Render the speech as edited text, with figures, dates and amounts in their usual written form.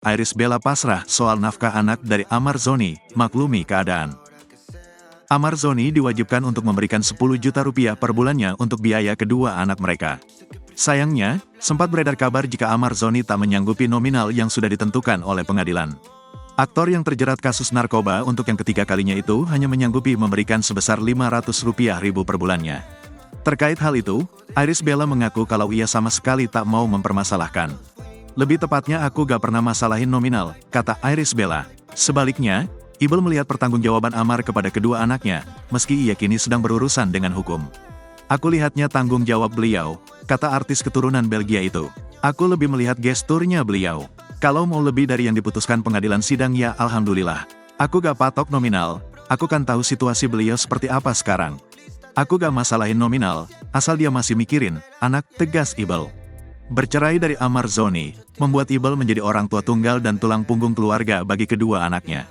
Iris Bella pasrah soal nafkah anak dari Amar Zoni, maklumi keadaan. Amar Zoni diwajibkan untuk memberikan 10 juta rupiah per bulannya untuk biaya kedua anak mereka. Sayangnya, sempat beredar kabar jika Amar Zoni tak menyanggupi nominal yang sudah ditentukan oleh pengadilan. Aktor yang terjerat kasus narkoba untuk yang ketiga kalinya itu hanya menyanggupi memberikan sebesar 500 rupiah ribu per bulannya. Terkait hal itu, Iris Bella mengaku kalau ia sama sekali tak mau mempermasalahkan. Lebih tepatnya aku gak pernah masalahin nominal, kata Iris Bella. Sebaliknya, Ibel melihat pertanggungjawaban Amar kepada kedua anaknya, meski ia kini sedang berurusan dengan hukum. Aku lihatnya tanggung jawab beliau, kata artis keturunan Belgia itu. Aku lebih melihat gesturnya beliau. Kalau mau lebih dari yang diputuskan pengadilan sidang ya alhamdulillah. Aku gak patok nominal, aku kan tahu situasi beliau seperti apa sekarang. Aku gak masalahin nominal, asal dia masih mikirin, anak, tegas Ibel. Bercerai dari Amar Zoni, membuat Ibel menjadi orang tua tunggal dan tulang punggung keluarga bagi kedua anaknya.